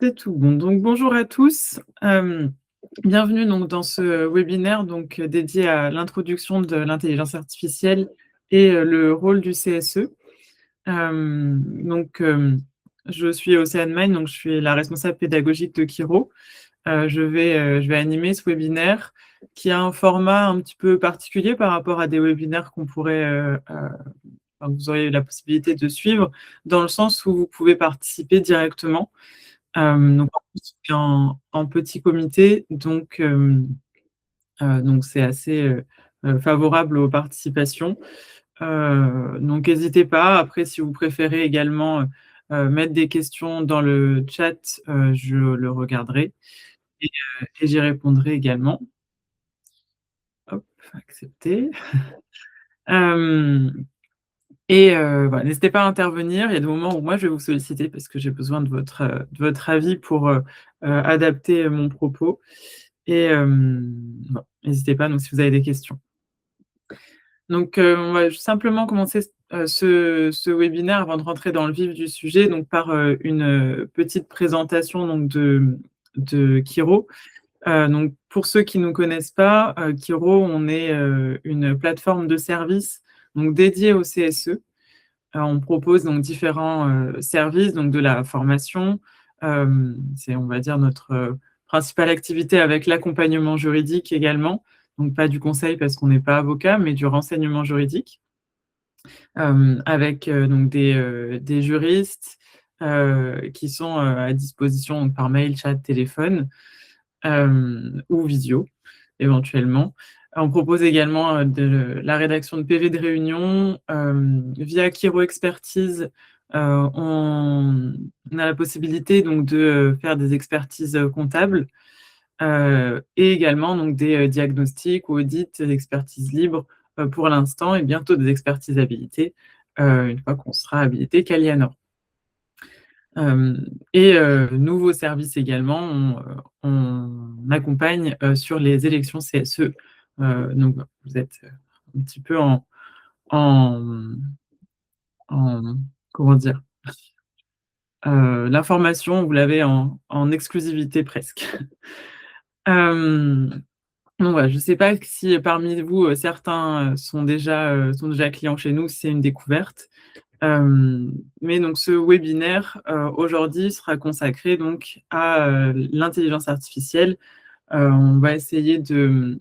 C'est tout bon. Donc bonjour à tous, bienvenue donc dans ce webinaire dédié à l'introduction de l'intelligence artificielle et le rôle du CSE. Je suis Océane Magne, donc je suis la responsable pédagogique de Kiro. Je vais animer ce webinaire qui a un format un petit peu particulier par rapport à des webinaires qu'on pourrait, enfin, que vous auriez la possibilité de suivre, dans le sens où vous pouvez participer directement. Donc en plus, c'est en petit comité, donc c'est assez, favorable aux participations. Donc n'hésitez pas. Après, si vous préférez également, mettre des questions dans le chat, je le regarderai et j'y répondrai également. Hop, accepter. Hem Voilà, n'hésitez pas à intervenir. Il y a des moments où moi je vais vous solliciter parce que j'ai besoin de votre avis pour, adapter mon propos et bon, n'hésitez pas donc si vous avez des questions. Donc, on va simplement commencer ce webinaire avant de rentrer dans le vif du sujet, donc par, une, petite présentation donc de Kiro. Donc pour ceux qui ne nous connaissent pas, Kiro, on est, une plateforme de services donc dédiée au CSE. On propose donc différents, services, donc de la formation, c'est on va dire notre, principale activité avec l'accompagnement juridique également, donc pas du conseil parce qu'on n'est pas avocat, mais du renseignement juridique, avec, donc des juristes, qui sont, à disposition donc par mail, chat, téléphone, ou visio éventuellement. On propose également, de la rédaction de PV de réunion, via Kiro Expertise, on a la possibilité donc de, faire des expertises, comptables, et également donc des, diagnostics ou audits, expertises libres, pour l'instant et bientôt des expertises habilitées, une fois qu'on sera habilité Calianor. Nouveau service également, on accompagne, sur les élections CSE. Donc vous êtes, un petit peu en en comment dire? L'information, vous l'avez en exclusivité presque. Hem, donc voilà, je ne sais pas si parmi vous, certains, sont déjà clients chez nous, si c'est une découverte. Mais donc ce webinaire, aujourd'hui sera consacré donc à, l'intelligence artificielle. On va essayer de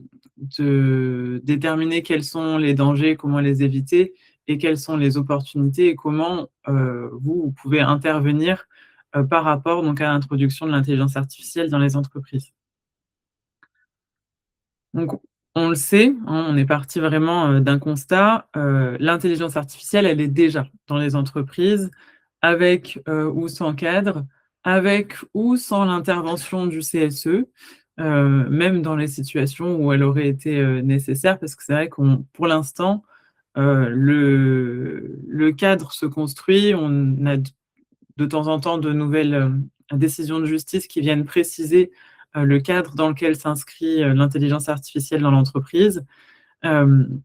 déterminer quels sont les dangers, comment les éviter et quelles sont les opportunités et comment, vous pouvez intervenir, par rapport donc à l'introduction de l'intelligence artificielle dans les entreprises. Donc on le sait, hein, on est parti vraiment, d'un constat, l'intelligence artificielle, elle est déjà dans les entreprises avec, ou sans cadre, avec ou sans l'intervention du CSE, même dans les situations où elle aurait été, nécessaire parce que c'est vrai qu'on pour l'instant, le cadre se construit, on a de temps en temps de nouvelles, décisions de justice qui viennent préciser, le cadre dans lequel s'inscrit, l'intelligence artificielle dans l'entreprise. Hem,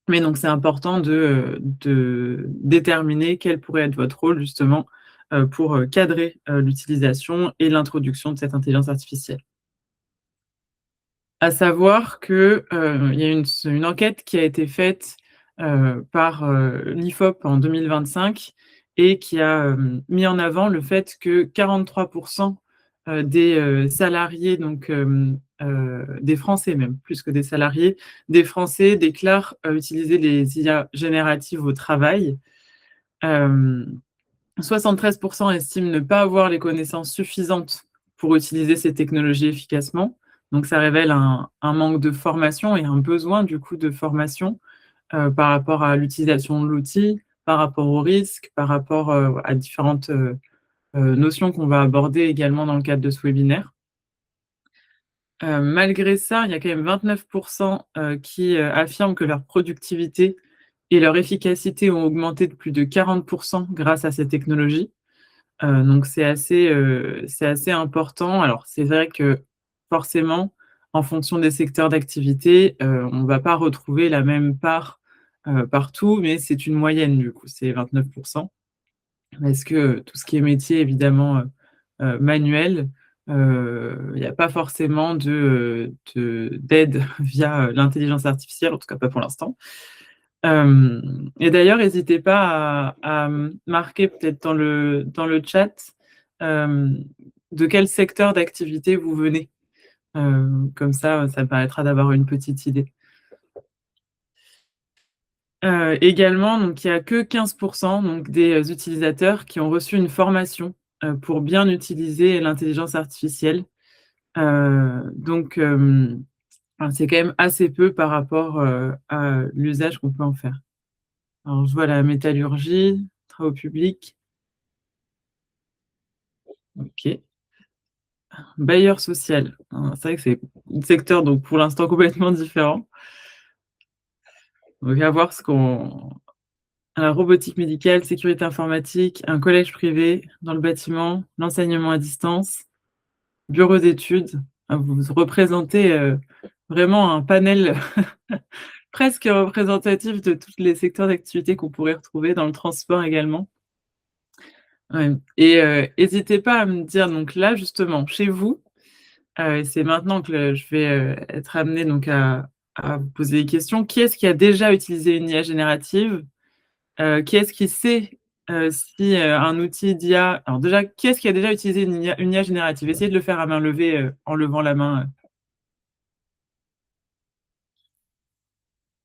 mais donc c'est important de déterminer quel pourrait être votre rôle justement, pour, cadrer, l'utilisation et l'introduction de cette intelligence artificielle. À savoir que, il y a une enquête qui a été faite, par, l'IFOP en 2025 et qui a, mis en avant le fait que 43 des, salariés des Français même, plus que des salariés, des Français déclarent, utiliser les IA génératives au travail. Hem, 73 estiment ne pas avoir les connaissances suffisantes pour utiliser ces technologies efficacement. Donc ça révèle un manque de formation et un besoin du coup de formation, par rapport à l'utilisation de l'outil, par rapport aux risques, par rapport, à différentes, notions qu'on va aborder également dans le cadre de ce webinaire. Malgré ça, il y a quand même 29 qui, affirment que leur productivité et leur efficacité ont augmenté de plus de 40 grâce à ces technologies. Donc c'est assez important. Alors c'est vrai que forcément, en fonction des secteurs d'activité, on ne va pas retrouver la même part, partout, mais c'est une moyenne du coup, c'est 29. Parce que, tout ce qui est métier évidemment, manuel, il y a pas forcément d'aide via, l'intelligence artificielle, en tout cas pas pour l'instant. Et d'ailleurs, n'hésitez pas à marquer peut-être dans le chat, hem, de quel secteur d'activité vous venez. Comme ça me permettra d'avoir une petite idée. Également, donc il y a que 15 donc des, utilisateurs qui ont reçu une formation, pour bien utiliser l'intelligence artificielle. Enfin, c'est quand même assez peu par rapport, à l'usage qu'on peut en faire. Alors je vois la métallurgie, travaux publics, OK. Bailleur social, c'est vrai que c'est un secteur donc pour l'instant complètement différent. Donc à voir ce qu'on la robotique médicale, sécurité informatique, un collège privé dans le bâtiment, l'enseignement à distance, bureau d'études. Ah, vous représentez, vraiment un panel presque représentatif de tous les secteurs d'activité qu'on pourrait retrouver dans le transport également. Ouais et hésitez pas à me dire donc là justement chez vous, c'est maintenant que je vais, être amenée donc à vous poser des questions. Qui est-ce qui a déjà utilisé une IA générative? Qui est-ce qui sait, si, un outil d'IA alors déjà, qui est-ce qui a déjà utilisé une IA générative? Essayez de le faire à main levée, en levant la main,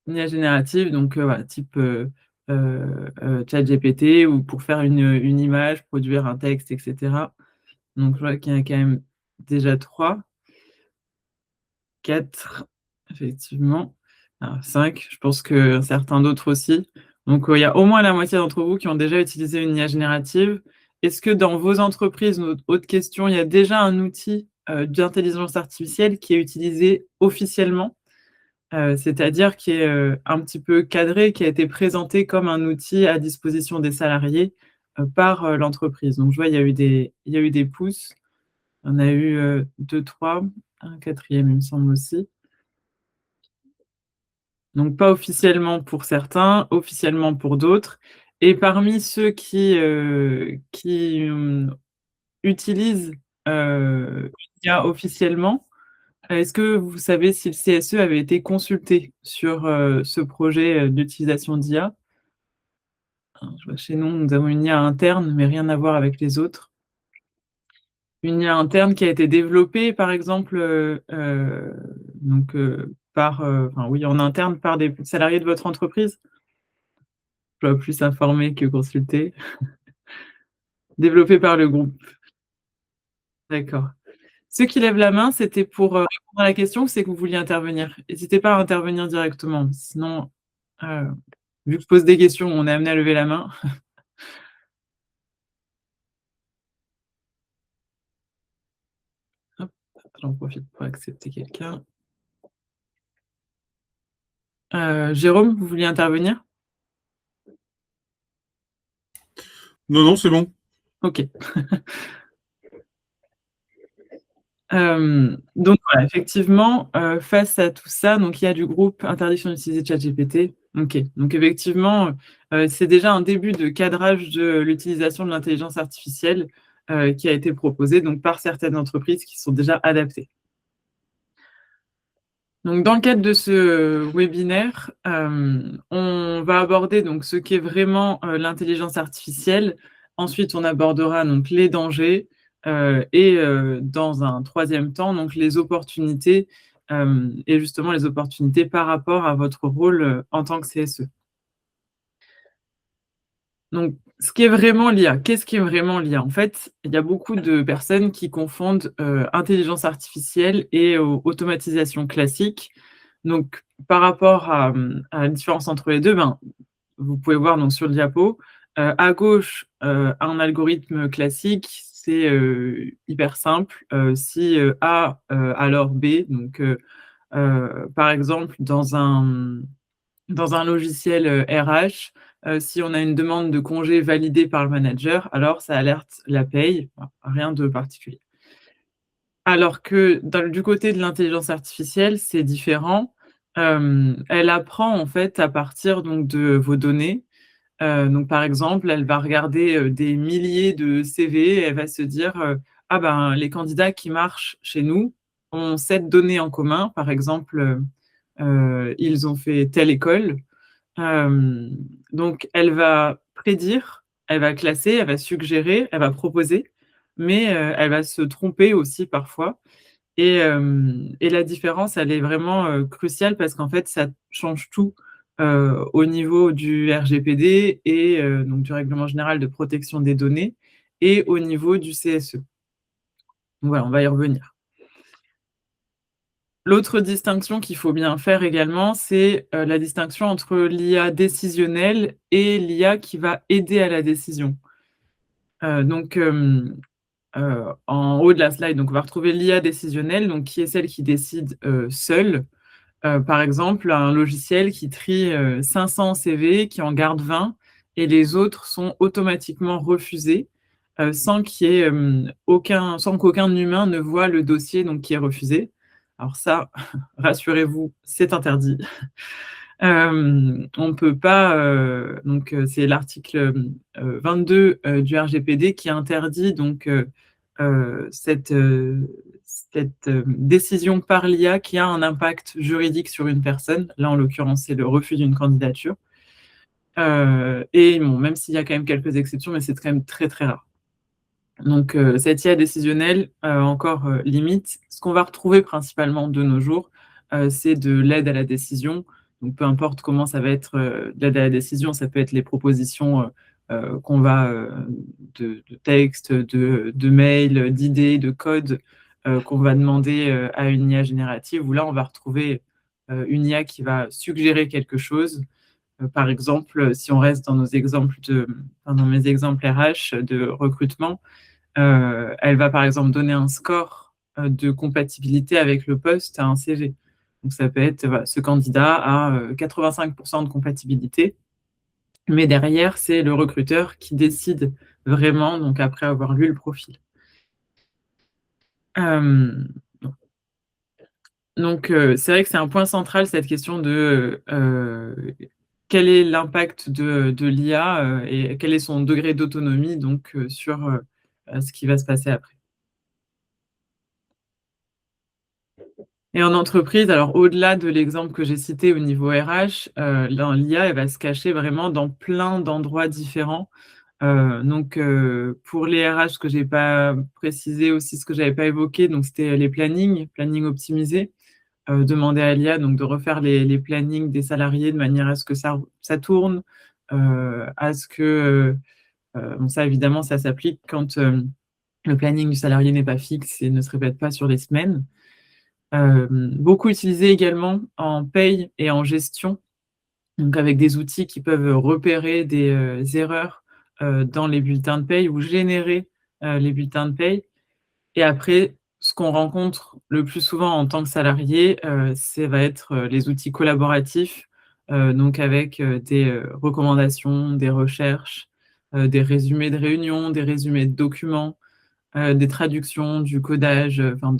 une IA générative donc voilà, type, ChatGPT ou pour faire une image, produire un texte et cetera. Donc je vois qu'il y en a quand même déjà 3, 4 effectivement. Alors 5, je pense que certains d'autres aussi. Donc, il y a au moins la moitié d'entre vous qui ont déjà utilisé une IA générative. Est-ce que dans vos entreprises, autre question, il y a déjà un outil, d'intelligence artificielle qui est utilisé officiellement? C'est-à-dire qui est, un petit peu cadré, qui a été présenté comme un outil à disposition des salariés, par, l'entreprise. Donc je vois, il y a eu des pouces. On a eu, 2-3, un quatrième, il me semble aussi. Donc pas officiellement pour certains, officiellement pour d'autres et parmi ceux qui utilisent, l'IA officiellement, est-ce que vous savez si le CSE avait été consulté sur, ce projet, d'utilisation d'IA? Alors je vois chez nous avons une IA interne, mais rien à voir avec les autres. Une IA interne qui a été développée par exemple, enfin oui, en interne par des salariés de votre entreprise? Je vois plus informé que consulté. Développée par le groupe. D'accord. Ceux qui lèvent la main, c'était pour, répondre à la question ou c'est que vous vouliez intervenir? N'hésitez pas à intervenir directement, sinon, heu, vu que je pose des questions, on est amené à lever la main. Hop, j'en profite pour accepter quelqu'un. Jérôme, vous vouliez intervenir? Non, non, c'est bon. OK. Donc voilà, effectivement, face à tout ça, donc il y a du groupe interdiction d'utiliser ChatGPT. OK, donc effectivement, c'est déjà un début de cadrage de l'utilisation de l'intelligence artificielle, qui a été proposé donc par certaines entreprises qui sont déjà adaptées. Donc dans le cadre de ce webinaire, on va aborder donc ce qu'est vraiment, l'intelligence artificielle. Ensuite, on abordera donc les dangers, dans un troisième temps, donc les opportunités, et justement les opportunités par rapport à votre rôle, en tant que CSE. Donc, ce qui est vraiment l'IA, qu'est-ce qui est vraiment l'IA? En fait, il y a beaucoup de personnes qui confondent, intelligence artificielle et automatisation classique. Donc, par rapport à la différence entre les 2, ben, vous pouvez voir donc sur le diapo, à gauche, un algorithme classique, c'est, hyper simple, si, A, alors B. Donc, par exemple, dans un logiciel, RH, si on a une demande de congé validée par le manager, alors ça alerte la paye, enfin, rien de particulier. Alors que du côté de l'intelligence artificielle, c'est différent. Elle apprend en fait à partir donc de vos données, Donc par exemple, elle va regarder, des milliers de CV et elle va se dire, «Ah ben, les candidats qui marchent chez nous ont cette donnée en commun». Par exemple, ils ont fait telle école. Donc elle va prédire, elle va classer, elle va suggérer, elle va proposer, mais elle va se tromper aussi parfois et la différence, elle est vraiment, cruciale parce qu'en fait, ça change tout, au niveau du RGPD et donc du Règlement général de protection des données et au niveau du CSE. Donc voilà, on va y revenir. L'autre distinction qu'il faut bien faire également, c'est, la distinction entre l'IA décisionnelle et l'IA qui va aider à la décision. Donc en haut de la slide, donc on va retrouver l'IA décisionnelle, donc qui est celle qui décide, seule. Par exemple, un logiciel qui trie, 500 CV, qui en garde 20 et les autres sont automatiquement refusés, sans qu'aucun humain ne voit le dossier donc qui est refusé. Alors ça, rassurez-vous, c'est interdit. On peut pas, c'est l'article, 22, du RGPD qui interdit donc, cette, décision par l'IA qui a un impact juridique sur une personne. Là, en l'occurrence, c'est le refus d'une candidature. Et bon, même s'il y a quand même quelques exceptions, mais c'est quand même très, très rare. Donc, cette IA décisionnelle, encore, limite. Ce qu'on va retrouver principalement de nos jours, c'est de l'aide à la décision. Donc peu importe comment ça va être, de l'aide à la décision, ça peut être les propositions, qu'on va, de textes, de mails, d'idées, de codes, qu'on va demander, à une IA générative, où là, on va retrouver, une IA qui va suggérer quelque chose. Par exemple, si on reste dans nos exemples dans mes exemples RH de recrutement, elle va par exemple donner un score, de compatibilité avec le poste à un CV. Donc ça peut être, voilà, ce candidat a, 85 de compatibilité, mais derrière, c'est le recruteur qui décide vraiment, donc après avoir lu le profil. Hem, donc c'est vrai que c'est un point central cette question de, quel est l'impact de l'IA, et quel est son degré d'autonomie donc, sur, ce qui va se passer après. Et en entreprise, alors au-delà de l'exemple que j'ai cité au niveau RH, l'IA, elle va se cacher vraiment dans plein d'endroits différents. Donc pour les RH, ce que j'ai pas précisé aussi, ce que j'avais pas évoqué, donc c'était les plannings optimisés. Demander à l'IA donc de refaire les plannings des salariés de manière à ce que ça tourne, à ce que, bon ça évidemment ça s'applique quand, le planning du salarié n'est pas fixe et ne se répète pas sur les semaines. Beaucoup utilisé également en paye et en gestion, donc avec des outils qui peuvent repérer des, erreurs, dans les bulletins de paye ou générer, les bulletins de paye et après ce qu'on rencontre le plus souvent en tant que salarié, ça va être, les outils collaboratifs, donc avec, des, recommandations, des recherches, des résumés de réunions, des résumés de documents, des traductions, du codage, enfin,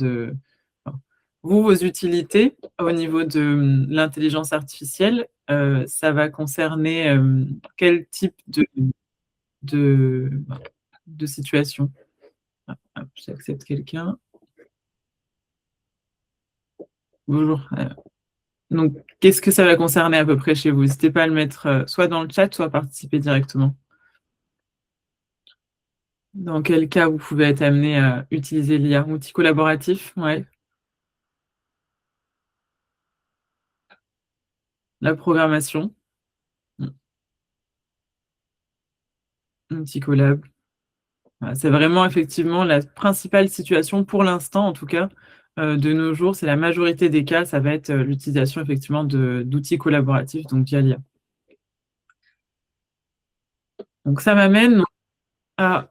vous, vos utilités au niveau de, l'intelligence artificielle, ça va concerner, quel type de de situation? Ah, hop, j'accepte quelqu'un. Bonjour, donc qu'est-ce que ça va concerner à peu près chez vous? N'hésitez pas à le mettre, soit dans le chat, soit participer directement. Dans quel cas vous pouvez être amené à utiliser l'IA? Outil collaboratif? Ouais, la programmation, mmh, outil collab. Voilà, c'est vraiment effectivement la principale situation pour l'instant en tout cas, de nos jours, c'est la majorité des cas, ça va être, l'utilisation effectivement d'outils collaboratifs, donc via l'IA. Donc ça m'amène à,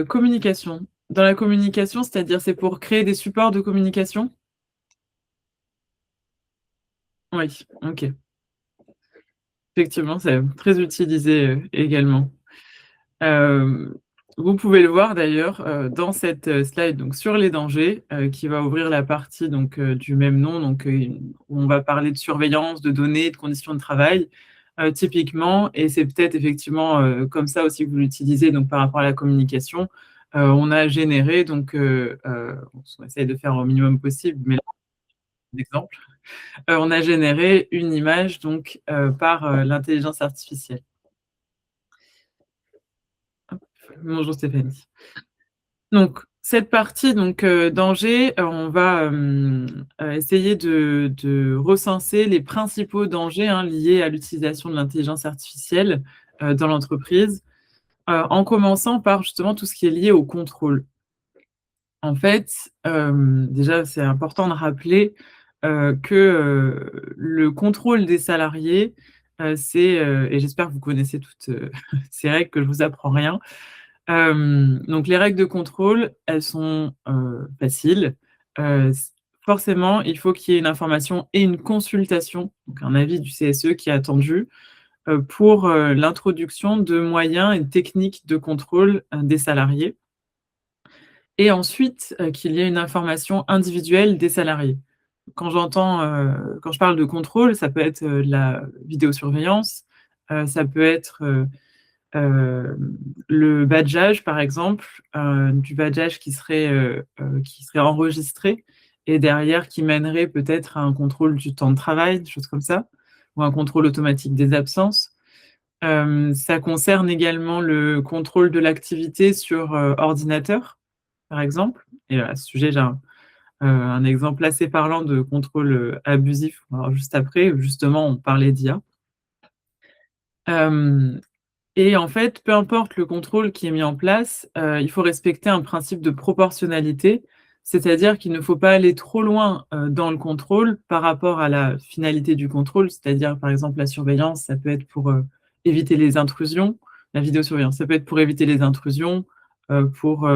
communication. Dans la communication, c'est-à-dire c'est pour créer des supports de communication? Oui, OK. Effectivement, c'est très utilisé, également. Hem, Vous pouvez le voir d'ailleurs, dans cette, slide donc sur les dangers, qui va ouvrir la partie donc, du même nom donc, où on va parler de surveillance, de données, de conditions de travail. typiquement, et c'est peut-être effectivement comme ça aussi que vous l'utilisez, donc par rapport à la communication, on a généré, donc on essaye de faire au minimum possible, mais là, exemple, on a généré une image donc par l'intelligence artificielle. Hop. Bonjour Stéphanie. Donc, cette partie donc, danger, on va essayer de recenser les principaux dangers liés à l'utilisation de l'intelligence artificielle dans l'entreprise, en commençant par justement tout ce qui est lié au contrôle. En fait, déjà, c'est important de rappeler que le contrôle des salariés, c'est, et j'espère que vous connaissez toutes ces règles, que je vous apprends rien. Donc les règles de contrôle, elles sont faciles. Forcément, il faut qu'il y ait une information et une consultation, donc un avis du CSE qui est attendu pour l'introduction de moyens et de techniques de contrôle des salariés. Et ensuite, qu'il y ait une information individuelle des salariés. Quand je parle de contrôle, ça peut être de la vidéosurveillance, ça peut être le badgeage, par exemple, du badgeage qui serait enregistré et derrière qui mènerait peut-être à un contrôle du temps de travail, des choses comme ça, ou un contrôle automatique des absences. Ça concerne également le contrôle de l'activité sur ordinateur, par exemple. Et à ce sujet, j'ai un exemple assez parlant de contrôle abusif, on va voir juste après, où justement on parlait d'IA. Et en fait, peu importe le contrôle qui est mis en place, il faut respecter un principe de proportionnalité, c'est-à-dire qu'il ne faut pas aller trop loin dans le contrôle par rapport à la finalité du contrôle, c'est-à-dire par exemple la surveillance, ça peut être pour éviter les intrusions, la vidéosurveillance, ça peut être pour éviter les intrusions, pour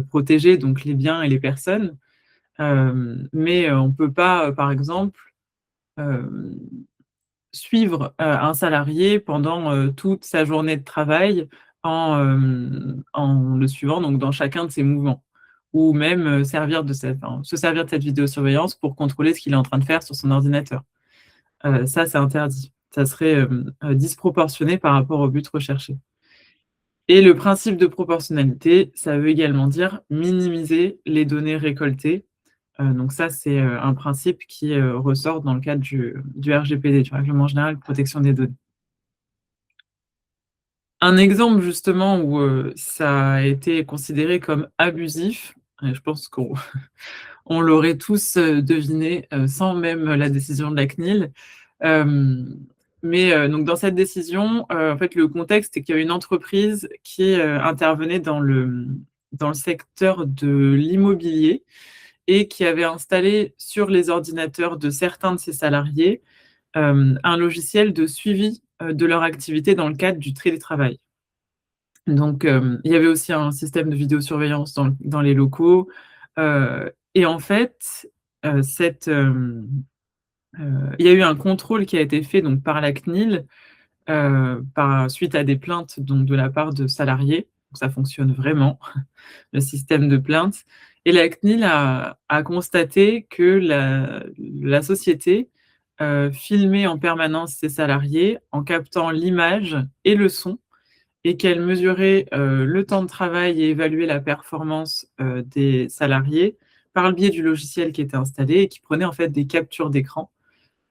protéger donc les biens et les personnes, mais on ne peut pas, par exemple, suivre un salarié pendant toute sa journée de travail en le suivant donc dans chacun de ses mouvements, ou même se servir de cette vidéosurveillance pour contrôler ce qu'il est en train de faire sur son ordinateur. Ça, c'est interdit. Ça serait disproportionné par rapport au but recherché. Et le principe de proportionnalité, ça veut également dire minimiser les données récoltées. Donc ça, c'est un principe qui ressort dans le cadre du RGPD, du Règlement général de protection des données. Un exemple justement où ça a été considéré comme abusif, et je pense qu'on on l'aurait tous deviné sans même la décision de la CNIL. Mais donc dans cette décision, en fait, le contexte est qu'il y a une entreprise qui intervenait dans le secteur de l'immobilier et qui avait installé sur les ordinateurs de certains de ses salariés un logiciel de suivi de leur activité dans le cadre du télétravail. Donc, il y avait aussi un système de vidéosurveillance dans les locaux. Et en fait, il y a eu un contrôle qui a été fait donc, par la CNIL suite à des plaintes donc, de la part de salariés. Donc, ça fonctionne vraiment, le système de plainte. Et la CNIL a constaté que la société filmait en permanence ses salariés en captant l'image et le son, et qu'elle mesurait le temps de travail et évaluait la performance des salariés par le biais du logiciel qui était installé et qui prenait en fait des captures d'écran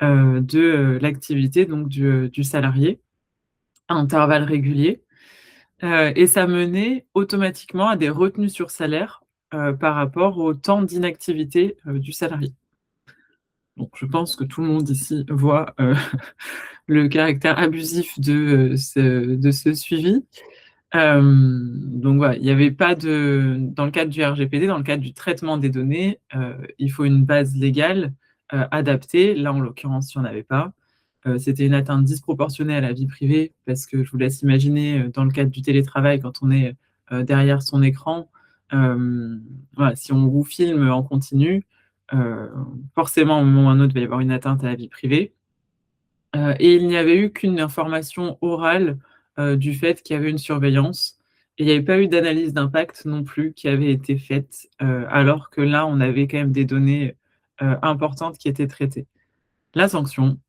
de l'activité donc du salarié à intervalles réguliers. Et ça menait automatiquement à des retenues sur salaire par rapport au temps d'inactivité du salarié. Donc je pense que tout le monde ici voit le caractère abusif de ce suivi. Donc voilà, il n'y avait pas dans le cadre du RGPD, dans le cadre du traitement des données, il faut une base légale adaptée. Là, en l'occurrence, il n'y en avait pas. C'était une atteinte disproportionnée à la vie privée, parce que je vous laisse imaginer, dans le cadre du télétravail, quand on est derrière son écran, voilà, si on vous filme en continu, forcément, à un moment ou à un autre, il va y avoir une atteinte à la vie privée. Et il n'y avait eu qu'une information orale du fait qu'il y avait une surveillance. Et il n'y avait pas eu d'analyse d'impact non plus qui avait été faite, alors que là, on avait quand même des données importantes qui étaient traitées. La sanction,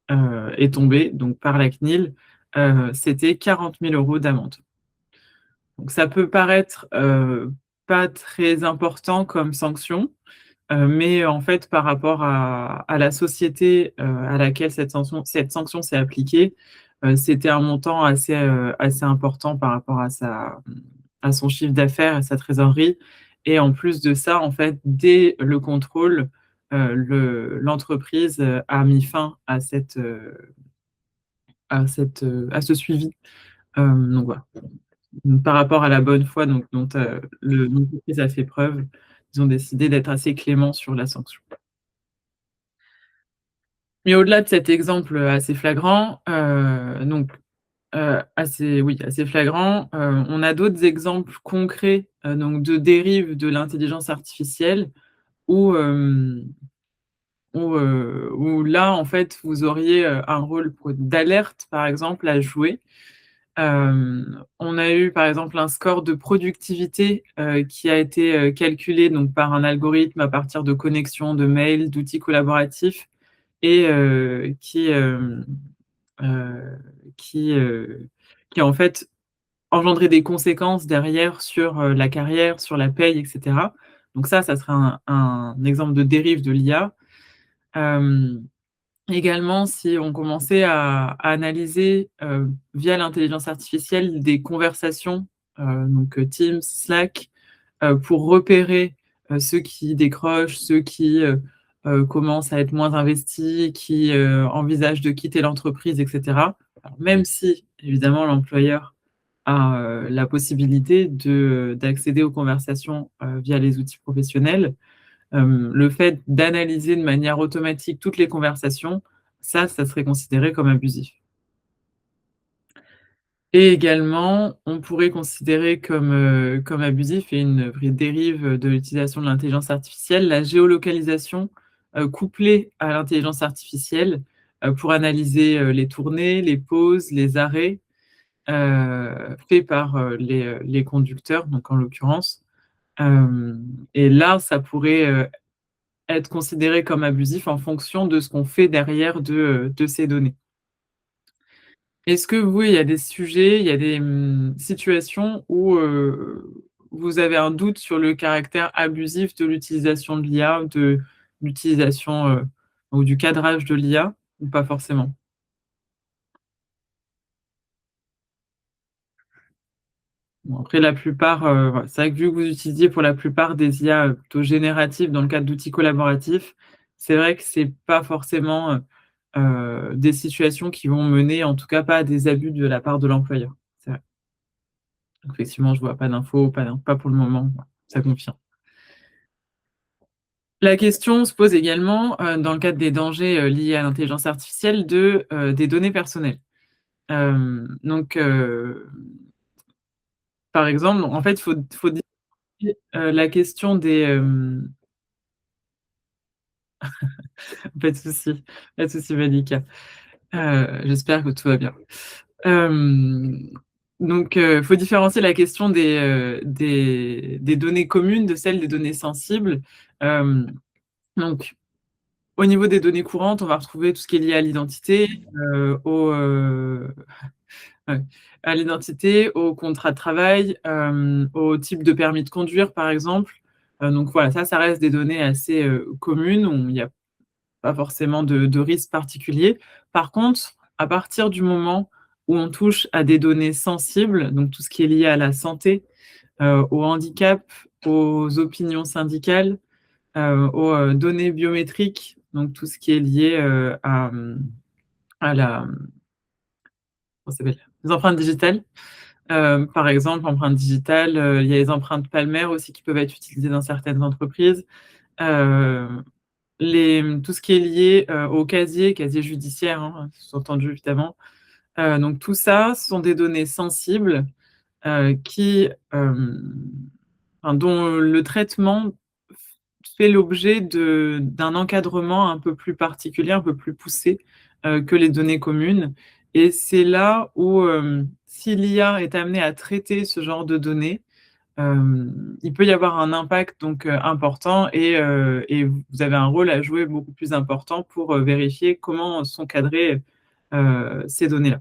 est tombé donc par la CNIL, c'était 40 000 € d'amende. Donc ça peut paraître pas très important comme sanction, mais en fait, par rapport à la société à laquelle cette sanction s'est appliquée, c'était un montant assez important par rapport à son chiffre d'affaires et sa trésorerie. Et en plus de ça, en fait, dès le contrôle, l'entreprise a mis fin à ce suivi. Donc voilà. Par rapport à la bonne foi dont l'entreprise a fait preuve, ils ont décidé d'être assez cléments sur la sanction. Mais au-delà de cet exemple assez flagrant, assez flagrant, on a d'autres exemples concrets donc de dérives de l'intelligence artificielle où, où là, en fait, vous auriez un rôle d'alerte, par exemple, à jouer. On a eu, par exemple, un score de productivité qui a été calculé donc, par un algorithme à partir de connexions, de mails, d'outils collaboratifs et qui, qui a en fait engendré des conséquences derrière sur la carrière, sur la paye, etc. Donc ça serait un exemple de dérive de l'IA. Également, si on commençait à analyser via l'intelligence artificielle des conversations, donc Teams, Slack, pour repérer ceux qui décrochent, ceux qui commencent à être moins investis, qui envisagent de quitter l'entreprise, etc. Alors, même si, évidemment, l'employeur a la possibilité d'accéder aux conversations via les outils professionnels, le fait d'analyser de manière automatique toutes les conversations, ça serait considéré comme abusif. Et également, on pourrait considérer comme abusif et une vraie dérive de l'utilisation de l'intelligence artificielle, la géolocalisation couplée à l'intelligence artificielle pour analyser les tournées, les pauses, les arrêts faits par les conducteurs, donc en l'occurrence. Et là, ça pourrait être considéré comme abusif en fonction de ce qu'on fait derrière de ces données. Est-ce que vous, il y a des sujets, il y a des situations où vous avez un doute sur le caractère abusif de l'utilisation de l'IA, de l'utilisation ou du cadrage de l'IA, ou pas forcément? Bon, après, la plupart, voilà, c'est vrai que vu que vous utilisiez pour la plupart des IA plutôt génératives dans le cadre d'outils collaboratifs, c'est vrai que c'est pas forcément des situations qui vont mener, en tout cas pas à des abus de la part de l'employeur. C'est vrai. Effectivement, je vois pas d'infos, pas pour le moment, ça confirme. La question se pose également, dans le cadre des dangers liés à l'intelligence artificielle, des données personnelles. Donc, par exemple, en fait, faut distinguer la question pas de souci, pas de souci, Malika. J'espère que tout va bien. Donc, faut différencier la question des données communes de celles des données sensibles. Donc, au niveau des données courantes, on va retrouver tout ce qui est lié à l'identité, ouais, à l'identité, au contrat de travail, au type de permis de conduire, par exemple. Donc voilà, ça reste des données assez communes, où il n'y a pas forcément de risque particulier. Par contre, à partir du moment où on touche à des données sensibles, donc tout ce qui est lié à la santé, au handicap, aux opinions syndicales, aux données biométriques, donc tout ce qui est lié à comment ça s'appelle? Les empreintes digitales. Par exemple, empreintes digitales, il y a les empreintes palmaires aussi qui peuvent être utilisées dans certaines entreprises. Heu, tout ce qui est lié au casier judiciaire, hein, sous-entendu évidemment. Donc tout ça, ce sont des données sensibles qui, enfin, dont le traitement fait l'objet d'un encadrement un peu plus particulier, un peu plus poussé que les données communes. Et c'est là où, si l'IA est amenée à traiter ce genre de données, il peut y avoir un impact donc important et vous avez un rôle à jouer beaucoup plus important pour vérifier comment sont cadrées ces données-là.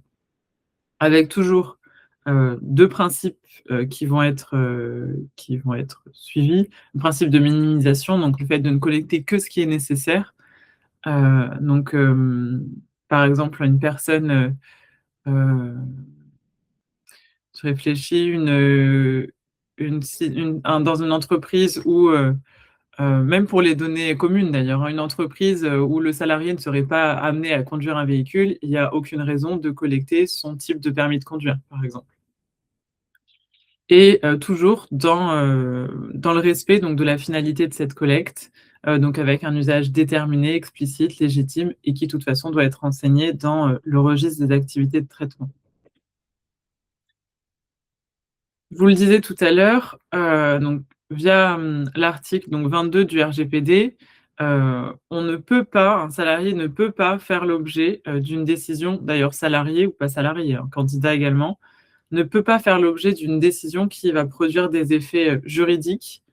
Avec toujours 2 principes qui vont être suivis. Le principe de minimisation, donc le fait de ne collecter que ce qui est nécessaire. Donc, par exemple, une personne, je réfléchis, dans une entreprise où, même pour les données communes d'ailleurs, hein, une entreprise où le salarié ne serait pas amené à conduire un véhicule, il n'y a aucune raison de collecter son type de permis de conduire, par exemple. Et toujours dans le respect donc de la finalité de cette collecte, donc avec un usage déterminé, explicite, légitime et qui de toute façon doit être renseigné dans le registre des activités de traitement. Vous le disiez tout à l'heure, donc via, l'article donc 22 du RGPD, on ne peut pas un salarié ne peut pas faire l'objet, d'une décision, d'ailleurs salarié ou pas salarié, hein, candidat également, ne peut pas faire l'objet d'une décision qui va produire des effets, juridiques,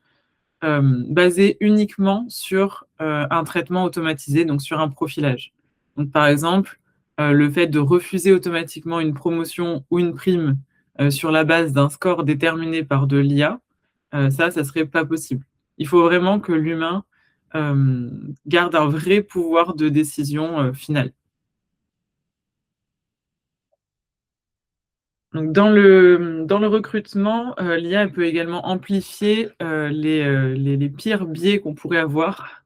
basés uniquement sur, un traitement automatisé, donc sur un profilage. Donc par exemple, le fait de refuser automatiquement une promotion ou une prime, sur la base d'un score déterminé par de l'IA, ça serait pas possible. Il faut vraiment que l'humain, garde un vrai pouvoir de décision, final. Donc dans le recrutement, l'IA elle peut également amplifier, les pires biais qu'on pourrait avoir.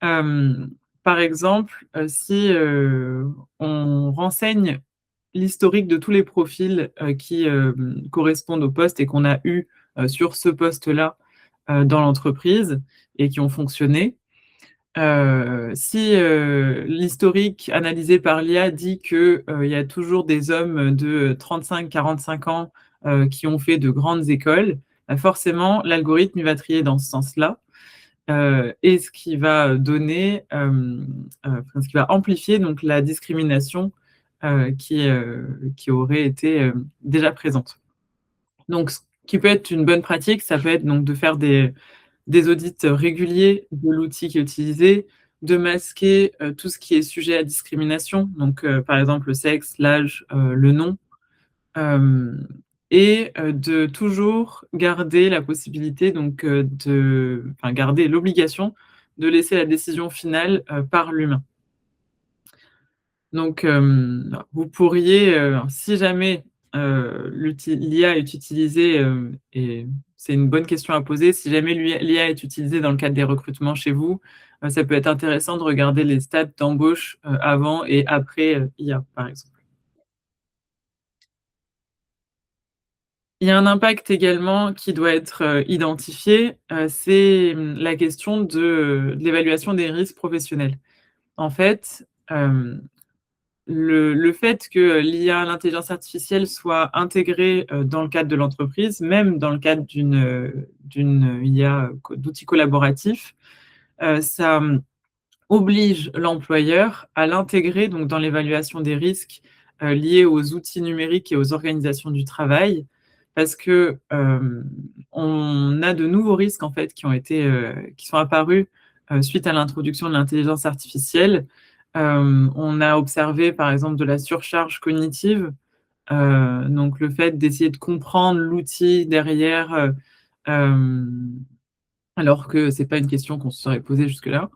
Par exemple, si, on renseigne l'historique de tous les profils, qui, correspondent au poste et qu'on a eu, sur ce poste-là, dans l'entreprise et qui ont fonctionné. Si, l'historique analysé par l'IA dit que, il y a toujours des hommes de 35-45 ans, qui ont fait de grandes écoles, bah, forcément l'algorithme il va trier dans ce sens-là, et ce qui va donner, enfin, ce qui va amplifier donc la discrimination, qui aurait été, déjà présente. Donc ce qui peut être une bonne pratique, ça peut être donc de faire des audits réguliers de l'outil qui est utilisé, de masquer, tout ce qui est sujet à discrimination, donc par exemple le sexe, l'âge, le nom, hem et de toujours garder la possibilité donc garder l'obligation de laisser la décision finale, par l'humain. Donc vous pourriez, si jamais, l'IA est utilisée, et c'est une bonne question à poser, si jamais l'IA est utilisée dans le cadre des recrutements chez vous, ça peut être intéressant de regarder les stats d'embauche, avant et après, IA, par exemple. Il y a un impact également qui doit être, identifié, c'est, la question de l'évaluation des risques professionnels. En fait, le fait que l'IA, l'intelligence artificielle soit intégrée, dans le cadre de l'entreprise, même dans le cadre d'une IA, d'outils collaboratifs, ça, oblige l'employeur à l'intégrer donc dans l'évaluation des risques, liés aux outils numériques et aux organisations du travail. Parce que, on a de nouveaux risques en fait qui sont apparus, suite à l'introduction de l'intelligence artificielle. On a observé par exemple de la surcharge cognitive, donc le fait d'essayer de comprendre l'outil derrière, alors que c'est pas une question qu'on se serait posée jusque-là.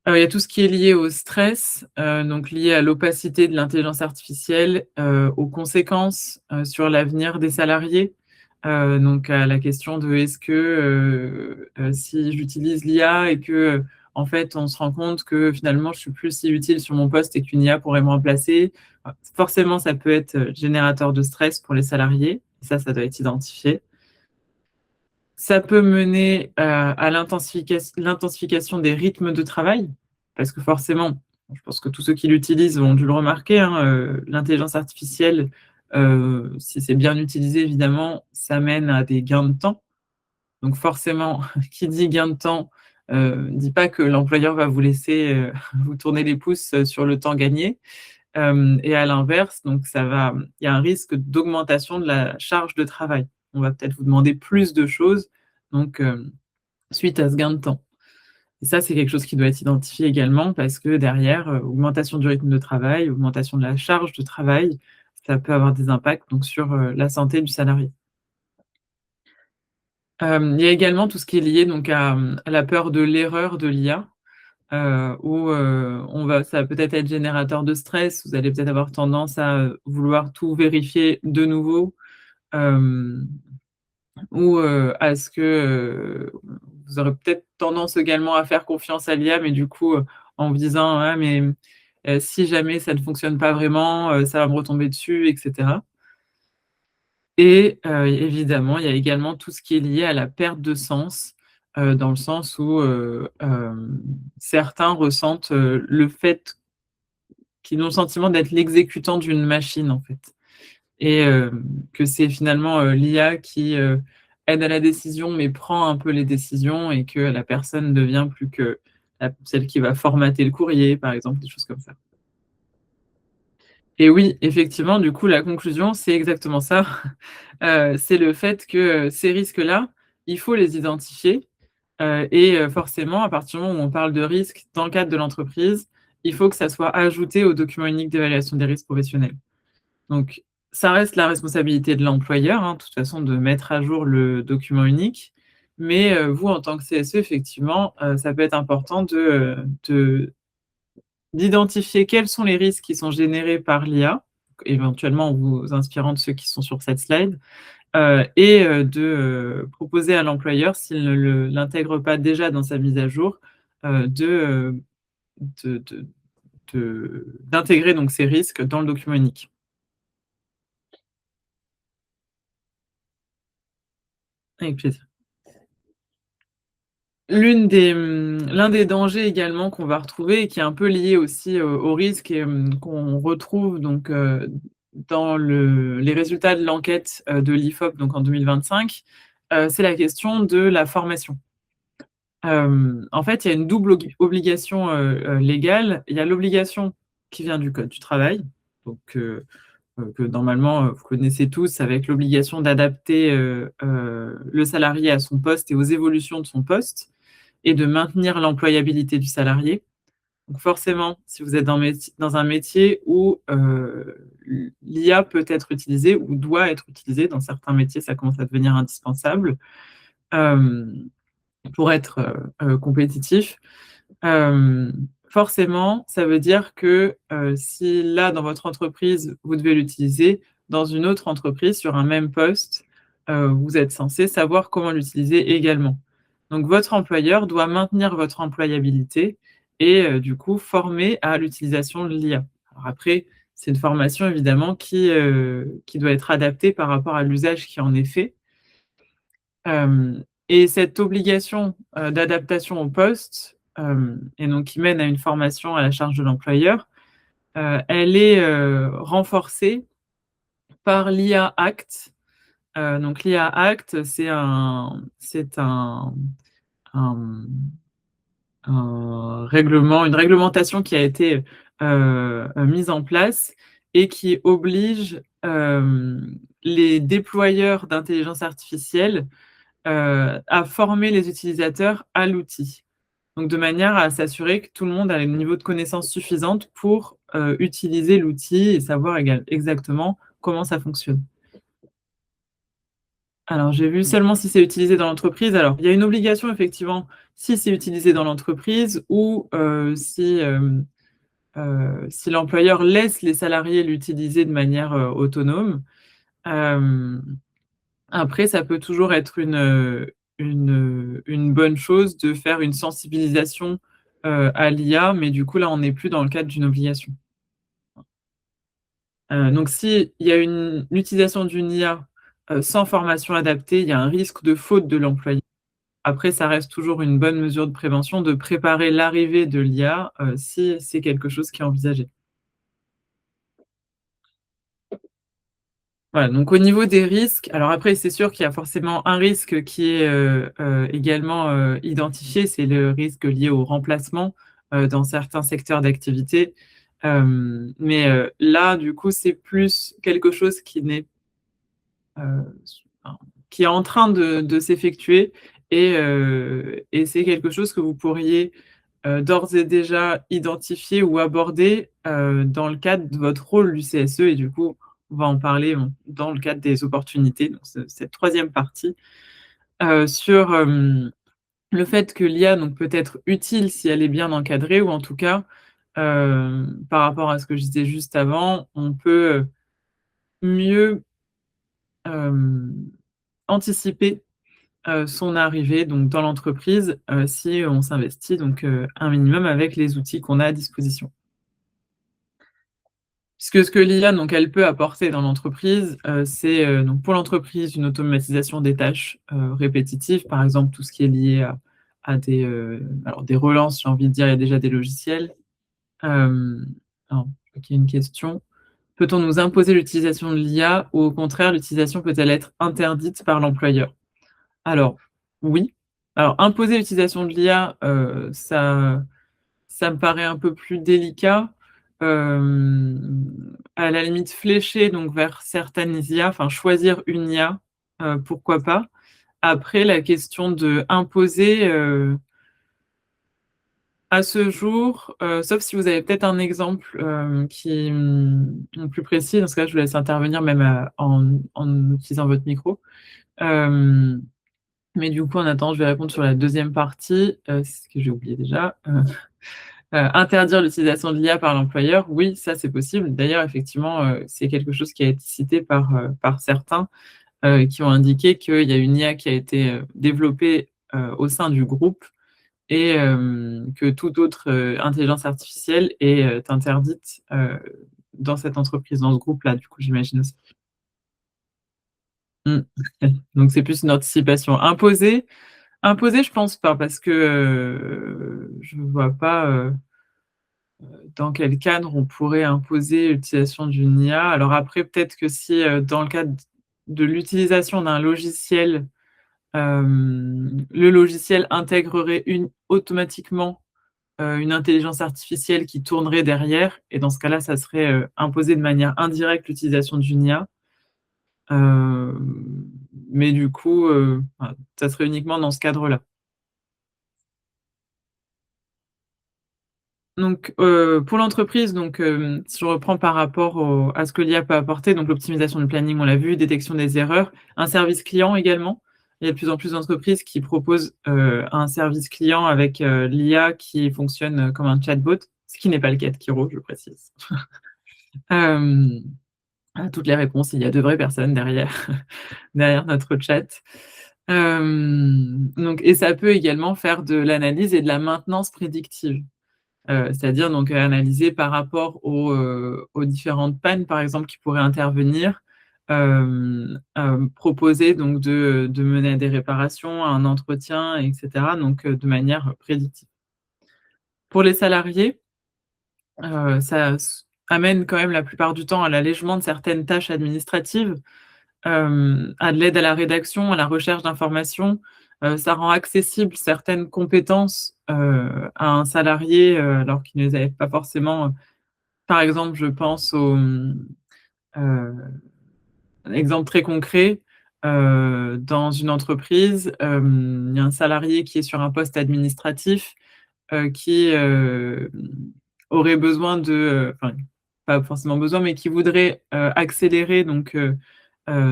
Il y a tout ce qui est lié au stress, donc lié à l'opacité de l'intelligence artificielle, aux conséquences, sur l'avenir des salariés, donc à la question de est-ce que, si j'utilise l'IA et que, en fait, on se rend compte que finalement je suis plus si utile sur mon poste et qu'une IA pourrait me remplacer. Forcément, ça peut être, générateur de stress pour les salariés, ça doit être identifié. Ça peut mener, à l'intensification des rythmes de travail, parce que forcément, je pense que tous ceux qui l'utilisent ont dû le remarquer, hein, l'intelligence artificielle, si c'est bien utilisé évidemment, ça mène à des gains de temps. Donc forcément, qui dit gain de temps, dit pas que l'employeur va vous laisser, vous tourner les pouces, sur le temps gagné. Et à l'inverse, donc il y a un risque d'augmentation de la charge de travail. on va peut-être vous demander plus de choses, donc suite à ce gain de temps. Et ça, c'est quelque chose qui doit être identifié également parce que derrière, augmentation du rythme de travail, augmentation de la charge de travail, ça peut avoir des impacts donc sur, la santé du salarié. Il y a également tout ce qui est lié donc à la peur de l'erreur de l'IA, où, ça va peut-être être générateur de stress. Vous allez peut-être avoir tendance à, vouloir tout vérifier de nouveau, hem, ou, à ce que, vous aurez peut-être tendance également à faire confiance à l'IA, mais du coup, en vous disant: «Ah mais, si jamais ça ne fonctionne pas vraiment, ça va me retomber dessus» et cetera. Et évidemment, il y a également tout ce qui est lié à la perte de sens, dans le sens où, certains ressentent, le fait qu'ils ont le sentiment d'être l'exécutant d'une machine, en fait. Et que c'est finalement, l'IA qui, aide à la décision, mais prend un peu les décisions et que la personne devient plus que la celle qui va formater le courrier, par exemple, des choses comme ça. Et oui, effectivement, du coup, la conclusion, c'est exactement ça. C'est le fait que, ces risques-là, il faut les identifier, et forcément, à partir du moment où on parle de risques dans le cadre de l'entreprise, il faut que ça soit ajouté au document unique d'évaluation des risques professionnels. Donc ça reste la responsabilité de l'employeur, hein, de toute façon, de mettre à jour le document unique. Mais, vous, en tant que CSE, effectivement, ça peut être important de d'identifier quels sont les risques qui sont générés par l'IA, éventuellement en vous inspirant de ceux qui sont sur cette slide, et de, proposer à l'employeur, s'il ne l'intègre pas déjà dans sa mise à jour, de de d'intégrer donc ces risques dans le document unique. Avec plaisir. L'un des dangers également qu'on va retrouver et qui est un peu lié aussi au risque et qu'on retrouve donc, dans les résultats de l'enquête, de l'IFOP donc en 2025, c'est la question de la formation. En fait, il y a une double obligation, légale. Il y a l'obligation qui vient du code du travail, donc que normalement, vous connaissez tous avec l'obligation d'adapter, le salarié à son poste et aux évolutions de son poste et de maintenir l'employabilité du salarié. Donc forcément, si vous êtes dans un métier où, l'IA peut être utilisée ou doit être utilisée, dans certains métiers, ça commence à devenir indispensable, hem, pour être, compétitif. Forcément, ça veut dire que, si là, dans votre entreprise, vous devez l'utiliser, dans une autre entreprise, sur un même poste, vous êtes censé savoir comment l'utiliser également. Donc votre employeur doit maintenir votre employabilité et du coup, former à l'utilisation de l'IA. Alors après, c'est une formation évidemment qui doit être adaptée par rapport à l'usage qui en est fait. Et cette obligation, d'adaptation au poste, et donc qui mène à une formation à la charge de l'employeur, elle est, renforcée par l'IA Act. Donc l'IA Act, un un règlement, une réglementation qui a été, mise en place et qui oblige, les déployeurs d'intelligence artificielle à former les utilisateurs à l'outil. Donc de manière à s'assurer que tout le monde a le niveau de connaissance suffisante pour, utiliser l'outil et savoir exactement comment ça fonctionne. Alors j'ai vu seulement si c'est utilisé dans l'entreprise. Alors il y a une obligation effectivement si c'est utilisé dans l'entreprise ou, si l'employeur laisse les salariés l'utiliser de manière, autonome. Hem Après, ça peut toujours être une bonne chose de faire une sensibilisation, à l'IA, mais du coup, là, on n'est plus dans le cadre d'une obligation. Donc s'il y a une utilisation d'une IA, sans formation adaptée, il y a un risque de faute de l'employé. Après, ça reste toujours une bonne mesure de prévention de préparer l'arrivée de l'IA, si c'est quelque chose qui est envisagé. Voilà, donc au niveau des risques, alors après c'est sûr qu'il y a forcément un risque qui est, également, identifié, c'est le risque lié au remplacement, dans certains secteurs d'activité. Mais, là du coup, c'est plus quelque chose qui n'est, s enfin, qui est en train de s'effectuer et c'est quelque chose que vous pourriez, d'ores et déjà identifier ou aborder, dans le cadre de votre rôle du CSE et du coup, on va en parler, dans le cadre des opportunités, donc cette troisième partie, sur, le fait que l'IA donc peut être utile si elle est bien encadrée ou en tout cas, par rapport à ce que je disais juste avant, on peut, mieux, hem, anticiper, son arrivée donc dans l'entreprise, si on s'investit donc, un minimum avec les outils qu'on a à disposition. Puisque ce que l'IA donc elle peut apporter dans l'entreprise, c'est, donc pour l'entreprise une automatisation des tâches, répétitives, par exemple tout ce qui est lié à des, alors des relances, j'ai envie de dire, il y a déjà des logiciels. Hem, alors, je crois qu'il y a une question. Peut-on nous imposer l'utilisation de l'IA ou au contraire l'utilisation peut-elle être interdite par l'employeur? Alors oui. Alors imposer l'utilisation de l'IA, ça me paraît un peu plus délicat. À la limite flécher donc vers certaines IA, enfin choisir une IA, pourquoi pas. Après la question d'imposer, à ce jour, sauf si vous avez peut-être un exemple, qui, plus précis, dans ce cas, je vous laisse intervenir même, en utilisant votre micro. Hem, mais du coup, en attendant, je vais répondre sur la deuxième partie, ce que j'ai oublié déjà. Interdire l'utilisation de l'IA par l'employeur, oui, ça c'est possible. D'ailleurs, effectivement, c'est quelque chose qui a été cité par certains, qui ont indiqué qu'il y a une IA qui a été, développée, au sein du groupe et que toute autre, intelligence artificielle est interdite, dans cette entreprise, dans ce groupe-là, du coup, j'imagine aussi. Mmh. Donc c'est plus une anticipation. Imposer, je pense pas parce que, je vois pas, dans quel cadre on pourrait imposer l'utilisation d'une IA? Alors après, peut-être que si, dans le cadre de l'utilisation d'un logiciel, le logiciel intégrerait automatiquement, une intelligence artificielle qui tournerait derrière et dans ce cas-là, ça serait, imposer de manière indirecte l'utilisation d'une IA. Mais du coup, voilà, ça serait uniquement dans ce cadre-là. Donc, pour l'entreprise, donc, si je reprends par rapport à ce que l'IA peut apporter, donc l'optimisation du planning, on l'a vu, détection des erreurs, un service client également. Il y a de plus en plus d'entreprises qui proposent, un service client avec, l'IA qui fonctionne, comme un chatbot, ce qui n'est pas le cas de Kiro, je précise. Hem, à toutes les réponses, il y a de vraies personnes derrière derrière notre chat. Donc et ça peut également faire de l'analyse et de la maintenance prédictive. C'est-à-dire donc analyser par rapport aux différentes pannes, par exemple, qui pourraient intervenir, proposer donc de mener à des réparations, à un entretien et cetera, donc de manière prédictive. Pour les salariés, ça amène quand même la plupart du temps à l'allègement de certaines tâches administratives, à de l'aide à la rédaction, à la recherche d'informations. Ça rend accessibles certaines compétences, à un salarié, alors qu'il ne les avait pas forcément. Par exemple, je pense un exemple très concret, dans une entreprise, il y a un salarié qui est sur un poste administratif, qui, aurait besoin de, enfin, pas forcément besoin, mais qui voudrait, accélérer donc,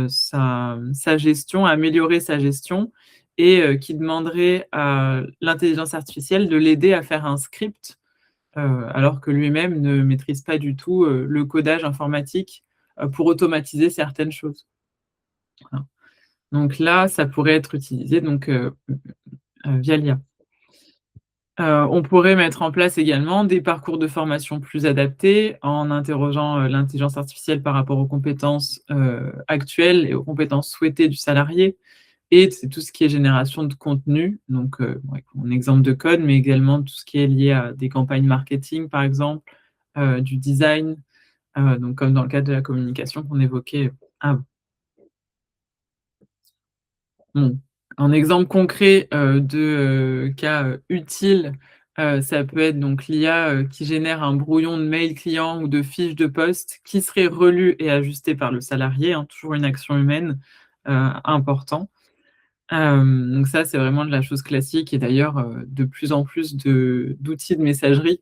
sa gestion, améliorer sa gestion et qui demanderait à l'intelligence artificielle de l'aider à faire un script, alors que lui-même ne maîtrise pas du tout, le codage informatique, pour automatiser certaines choses. Voilà. Donc là, ça pourrait être utilisé donc, via l'IA. On pourrait mettre en place également des parcours de formation plus adaptés en interrogeant, l'intelligence artificielle par rapport aux compétences, actuelles et aux compétences souhaitées du salarié et c'est tout ce qui est génération de contenu, donc ouais, un exemple de code, mais également tout ce qui est lié à des campagnes marketing, par exemple, du design, donc comme dans le cadre de la communication qu'on évoquait avant. Bon, un exemple concret, de, cas, utile, ça peut être donc l'IA, qui génère un brouillon de mail client ou de fiche de poste qui serait relu et ajusté par le salarié, hein, toujours une action humaine, important. Donc ça, c'est vraiment de la chose classique et d'ailleurs, de plus en plus d'outils de messagerie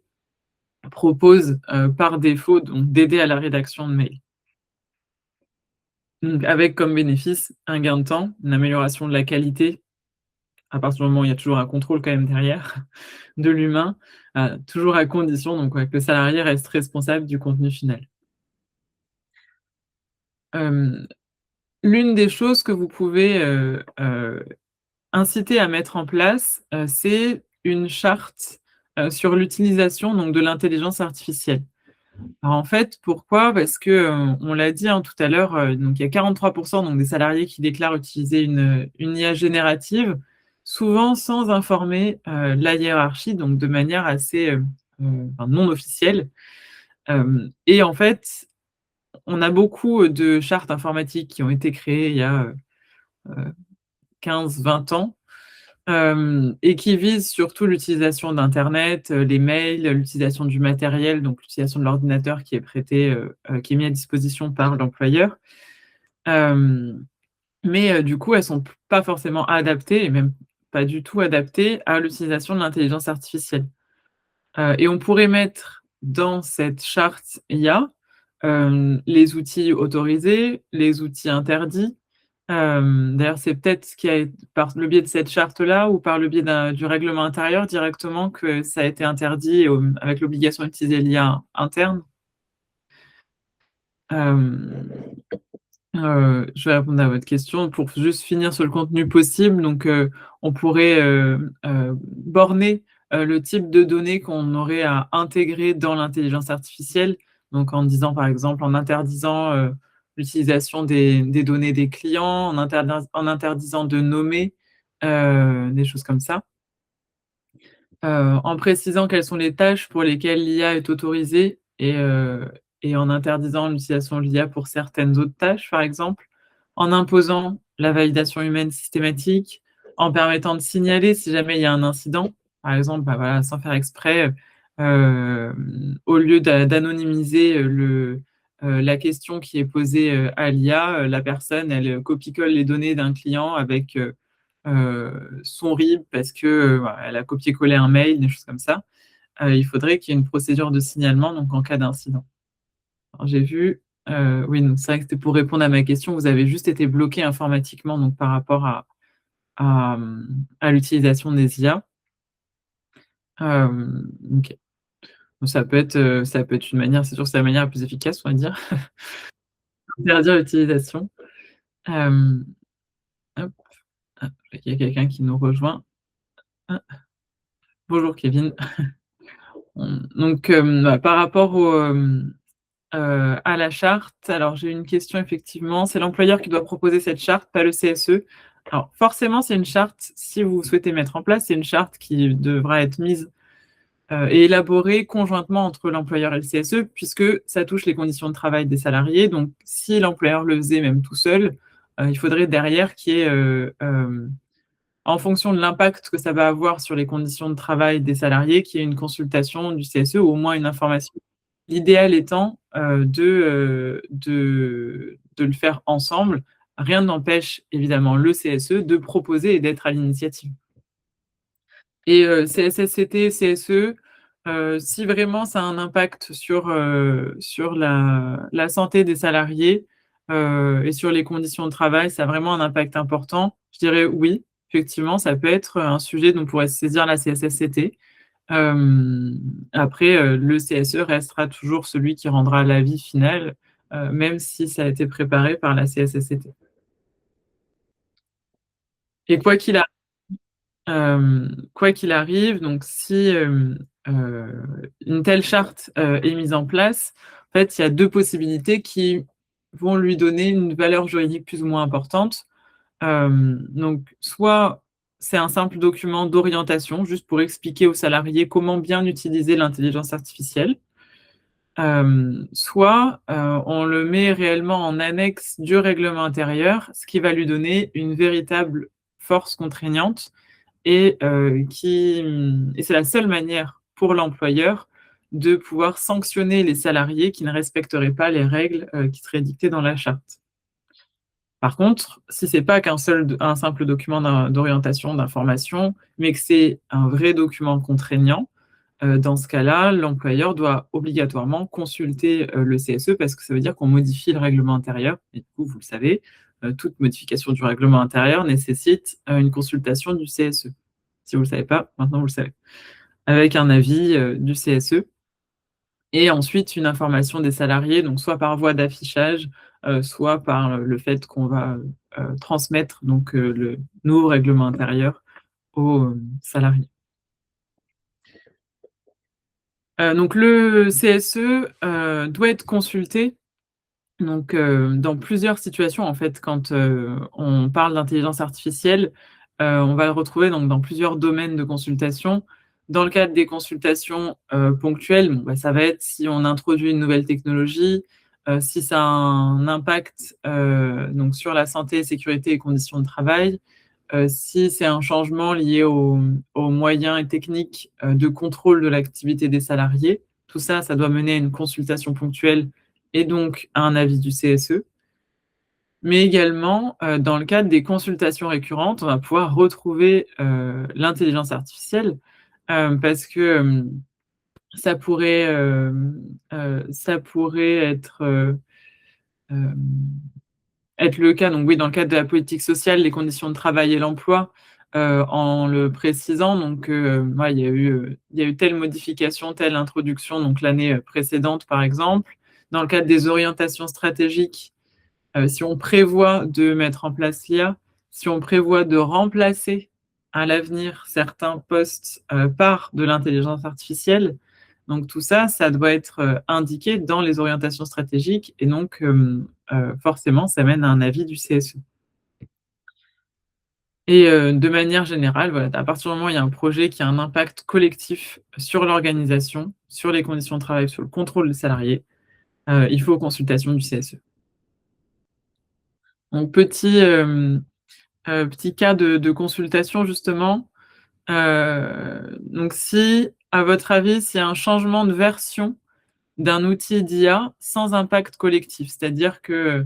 proposent, par défaut donc d'aider à la rédaction de mails. Donc avec comme bénéfice un gain de temps, une amélioration de la qualité, à partir du moment où il y a toujours un contrôle quand même derrière de l'humain, toujours à condition donc ouais, que le salarié reste responsable du contenu final. Hem, L'une des choses que vous pouvez, inciter à mettre en place, c'est une charte, sur l'utilisation donc de l'intelligence artificielle. Alors en fait, pourquoi? Parce que, on l'a dit, hein, tout à l'heure, donc il y a 43 donc des salariés qui déclarent utiliser une IA générative, souvent sans informer, la hiérarchie, donc de manière assez, enfin non officielle. Hem Et en fait, on a beaucoup, de chartes informatiques qui ont été créées il y a, 15-20 ans, et qui visent surtout l'utilisation d'internet, les mails, l'utilisation du matériel, donc l'utilisation de l'ordinateur qui est prêté, qui est mis à disposition par l'employeur. Hem, mais du coup, elles sont p pas forcément adaptées et même pas du tout adaptées à l'utilisation de l'intelligence artificielle. Et on pourrait mettre dans cette charte IA, les outils autorisés, les outils interdits. D'ailleurs, c'est peut-être ce qui a par le biais de cette charte-là ou par le biais du règlement intérieur directement que ça a été interdit, avec l'obligation d'utiliser l'IA interne. Hem Je vais répondre à votre question pour juste finir sur le contenu possible. Donc, on pourrait, borner, le type de données qu'on aurait à intégrer dans l'intelligence artificielle. Donc en disant, par exemple, en interdisant, l'utilisation des données des clients, en interdisant de nommer, des choses comme ça. En précisant quelles sont les tâches pour lesquelles l'IA est autorisée et en interdisant l'utilisation de l'IA pour certaines autres tâches, par exemple. En imposant la validation humaine systématique, en permettant de signaler si jamais il y a un incident. Par exemple, bah, voilà, sans faire exprès, au lieu d'anonymiser, la question qui est posée, à l'IA, la personne, elle, copie-colle les données d'un client avec, son RIB parce que, voilà, elle a copié-collé un mail, des choses comme ça. Il faudrait qu'il y ait une procédure de signalement, donc en cas d'incident. Alors j'ai vu, oui, donc c'est vrai que c'était pour répondre à ma question, vous avez juste été bloqué informatiquement donc par rapport à l'utilisation des IA. OK. Donc ça peut être une manière, c'est sûr que c'est la manière la plus efficace, on va dire, d'interdire l'utilisation. Hem, Hop, il y a quelqu'un qui nous rejoint. Ah, bonjour Kevin. Donc, bah, par rapport à la charte, alors j'ai une question effectivement. C'est l'employeur qui doit proposer cette charte, pas le CSE. Alors forcément, c'est une charte, si vous souhaitez mettre en place, c'est une charte qui devra être mise, et élaborée conjointement entre l'employeur et le CSE, puisque ça touche les conditions de travail des salariés. Donc si l'employeur le faisait même tout seul, il faudrait derrière qu'il y ait, en fonction de l'impact que ça va avoir sur les conditions de travail des salariés, qu'il y ait une consultation du CSE ou au moins une information. L'idéal étant, de le faire ensemble. Rien n'empêche évidemment le CSE de proposer et d'être à l'initiative. Et CSSCT, CSE, si vraiment ça a un impact sur la santé des salariés, et sur les conditions de travail, ça a vraiment un impact important, je dirais oui, effectivement, ça peut être un sujet dont pourrait se saisir la CSSCT. Après, le CSE restera toujours celui qui rendra l'avis final, même si ça a été préparé par la CSSCT. Et quoi qu'il arrive, donc si, une telle charte, est mise en place, en fait, il y a 2 possibilités qui vont lui donner une valeur juridique plus ou moins importante. Donc soit c'est un simple document d'orientation, juste pour expliquer aux salariés comment bien utiliser l'intelligence artificielle. Soit, on le met réellement en annexe du règlement intérieur, ce qui va lui donner une véritable force contraignante et c'est la seule manière pour l'employeur de pouvoir sanctionner les salariés qui ne respecteraient pas les règles, qui seraient dictées dans la charte. Par contre, si c'est pas un simple document d'orientation, d'information, mais que c'est un vrai document contraignant, dans ce cas-là, l'employeur doit obligatoirement consulter le CSE parce que ça veut dire qu'on modifie le règlement intérieur. Et du coup, vous le savez, toute modification du règlement intérieur nécessite une consultation du CSE. Si vous ne le savez pas, maintenant vous le savez. Avec un avis du CSE. Et ensuite, une information des salariés, donc soit par voie d'affichage, soit par le fait qu'on va transmettre donc, le nouveau règlement intérieur aux salariés. Donc le CSE doit être consulté donc, dans plusieurs situations, en fait, quand on parle d'intelligence artificielle, on va le retrouver donc dans plusieurs domaines de consultation. Dans le cadre des consultations ponctuelles, bon, bah, ça va être si on introduit une nouvelle technologie, si ça a un impact donc sur la santé, sécurité et conditions de travail, si c'est un changement lié aux moyens et techniques de contrôle de l'activité des salariés. Tout ça, ça doit mener à une consultation ponctuelle et donc à un avis du CSE. Mais également, dans le cadre des consultations récurrentes, on va pouvoir retrouver l'intelligence artificielle parce que ça pourrait être le cas, donc oui, dans le cadre de la politique sociale, les conditions de travail et l'emploi, en le précisant. Donc, ouais, il y a eu telle modification, telle introduction, donc l'année précédente, par exemple. Dans le cadre des orientations stratégiques, si on prévoit de mettre en place l'IA, si on prévoit de remplacer à l'avenir certains postes par de l'intelligence artificielle, donc tout ça, ça doit être indiqué dans les orientations stratégiques et donc forcément, ça mène à un avis du CSE. Et de manière générale, voilà, à partir du moment où il y a un projet qui a un impact collectif sur l'organisation, sur les conditions de travail, sur le contrôle des salariés, il faut consultation du CSE. Donc petit cas de consultation justement. Donc si, à votre avis, s'il y a un changement de version d'un outil d'IA sans impact collectif, c'est-à-dire que